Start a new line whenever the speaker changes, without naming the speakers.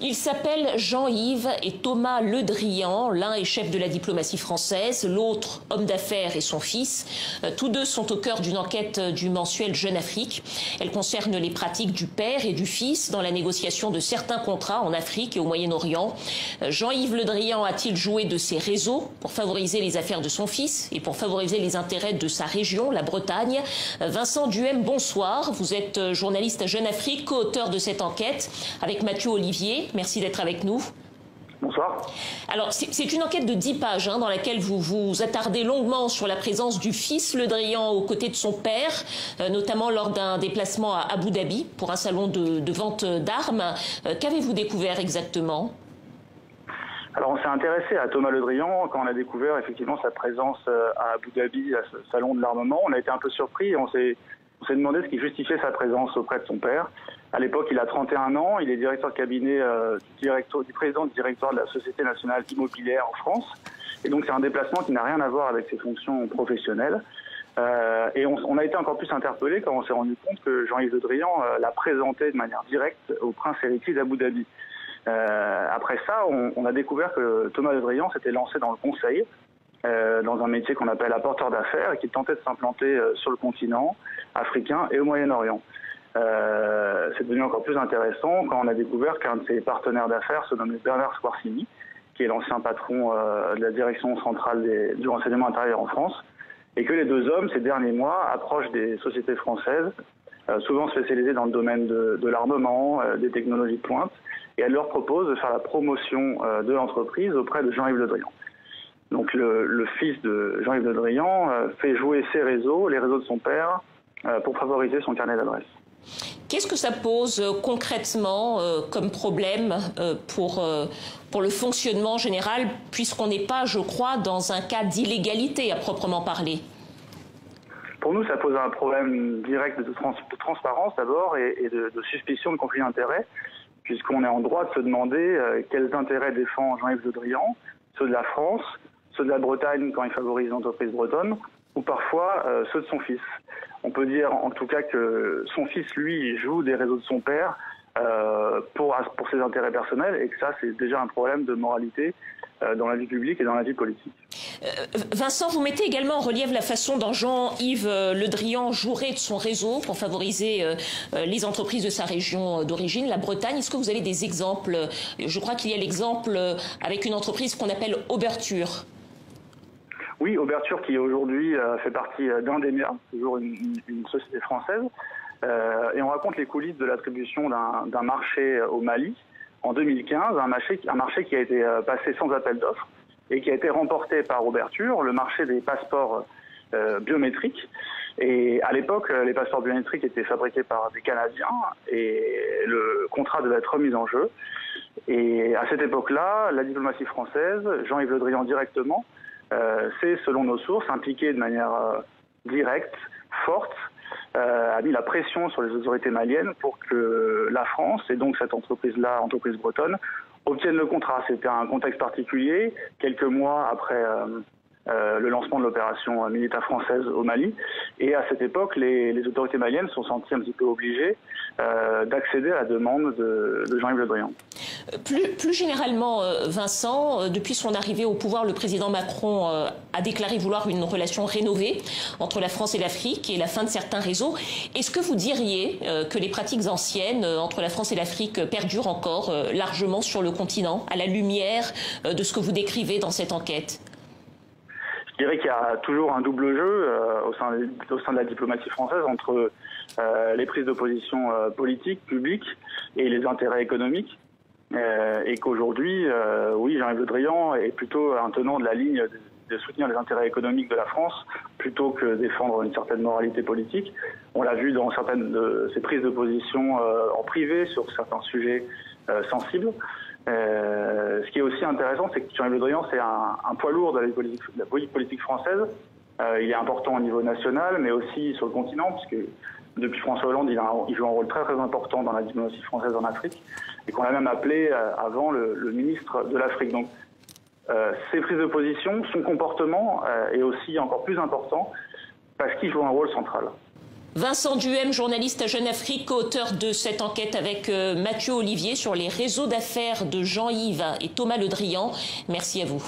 Il s'appelle Jean-Yves et Thomas Le Drian. L'un est chef de la diplomatie française, l'autre homme d'affaires et son fils. Tous deux sont au cœur d'une enquête du mensuel Jeune Afrique. Elle concerne les pratiques du père et du fils dans la négociation de certains contrats en Afrique et au Moyen-Orient. Jean-Yves Le Drian a-t-il joué de ses réseaux pour favoriser les affaires de son fils et pour favoriser les intérêts de sa région, la Bretagne? Vincent Duhem, bonsoir. Vous êtes journaliste à Jeune Afrique, co-auteur de cette enquête avec Mathieu Olivier. Merci d'être avec nous.
Bonsoir.
Alors, c'est une enquête de 10 pages dans laquelle vous vous attardez longuement sur la présence du fils Le Drian aux côtés de son père, notamment lors d'un déplacement à Abu Dhabi pour un salon de vente d'armes. Qu'avez-vous découvert exactement?
Alors, on s'est intéressé à Thomas Le Drian quand on a découvert effectivement sa présence à Abu Dhabi, à ce salon de l'armement. On a été un peu surpris et on s'est demandé ce qui justifiait sa présence auprès de son père. À l'époque, il a 31 ans, il est directeur de cabinet du président du directoire de la Société nationale immobilière en France. Et donc, c'est un déplacement qui n'a rien à voir avec ses fonctions professionnelles. Et on a été encore plus interpellés quand on s'est rendu compte que Jean-Yves Le Drian l'a présenté de manière directe au prince héritier d'Abu Dhabi. Après ça, on a découvert que Thomas Le Drian s'était lancé dans le conseil, dans un métier qu'on appelle apporteur d'affaires, et qui tentait de s'implanter sur le continent africain et au Moyen-Orient. C'est devenu encore plus intéressant quand on a découvert qu'un de ses partenaires d'affaires se nommait Bernard Squarcini, qui est l'ancien patron de la direction centrale du renseignement intérieur en France, et que les deux hommes, ces derniers mois, approchent des sociétés françaises, souvent spécialisées dans le domaine de l'armement, des technologies de pointe, et elles leur proposent de faire la promotion de l'entreprise auprès de Jean-Yves Le Drian. Donc le fils de Jean-Yves Le Drian fait jouer ses réseaux, les réseaux de son père, pour favoriser son carnet d'adresses.
Qu'est-ce que ça pose concrètement comme problème pour le fonctionnement général, puisqu'on n'est pas, je crois, dans un cas d'illégalité à proprement parler?
Pour nous, ça pose un problème direct de transparence d'abord et de suspicion de conflit d'intérêts, puisqu'on est en droit de se demander quels intérêts défend Jean-Yves Le Drian, ceux de la France, ceux de la Bretagne quand il favorise l'entreprise bretonne, ou parfois ceux de son fils. On peut dire en tout cas que son fils, lui, joue des réseaux de son père pour ses intérêts personnels, et que ça, c'est déjà un problème de moralité dans la vie publique et dans la vie politique.
Vincent, vous mettez également en relief la façon dont Jean-Yves Le Drian jouerait de son réseau pour favoriser les entreprises de sa région d'origine, la Bretagne. Est-ce que vous avez des exemples? Je crois qu'il y a l'exemple avec une entreprise qu'on appelle Auberture.
Oui, Auberture qui aujourd'hui fait partie d'Indemia, toujours une société française. Et on raconte les coulisses de l'attribution d'un marché au Mali en 2015, un marché qui a été passé sans appel d'offres et qui a été remporté par Auberture, le marché des passeports biométriques. Et à l'époque, les passeports biométriques étaient fabriqués par des Canadiens et le contrat devait être remis en jeu. Et à cette époque-là, la diplomatie française, Jean-Yves Le Drian directement, c'est, selon nos sources, impliqué de manière directe, forte, a mis la pression sur les autorités maliennes pour que la France, et donc cette entreprise-là, entreprise bretonne, obtienne le contrat. C'était un contexte particulier, quelques mois après le lancement de l'opération militaire française au Mali. Et à cette époque, les autorités maliennes se sont senties un petit peu obligées d'accéder à la demande de Jean-Yves Le Drian.
Plus généralement, Vincent, depuis son arrivée au pouvoir, le président Macron a déclaré vouloir une relation rénovée entre la France et l'Afrique et la fin de certains réseaux. Est-ce que vous diriez que les pratiques anciennes entre la France et l'Afrique perdurent encore largement sur le continent, à la lumière de ce que vous décrivez dans cette enquête?
Je dirais qu'il y a toujours un double jeu au sein de la diplomatie française entre les prises de position politiques, publiques et les intérêts économiques. Et qu'aujourd'hui, oui, Jean-Yves Le Drian est plutôt un tenant de la ligne de soutenir les intérêts économiques de la France plutôt que défendre une certaine moralité politique. On l'a vu dans certaines de ses prises de position en privé sur certains sujets sensibles. Ce qui est aussi intéressant, c'est que Jean-Yves Le Drian, c'est un poids lourd de la politique française. Il est important au niveau national, mais aussi sur le continent, puisque depuis François Hollande, il joue un rôle très très important dans la diplomatie française en Afrique, et qu'on l'a même appelé avant le ministre de l'Afrique. Donc, ses prises de position, son comportement est aussi encore plus important, parce qu'il joue un rôle central.
Vincent Duhem, journaliste à Jeune Afrique, auteur de cette enquête avec Mathieu Olivier sur les réseaux d'affaires de Jean-Yves et Thomas Le Drian. Merci à vous.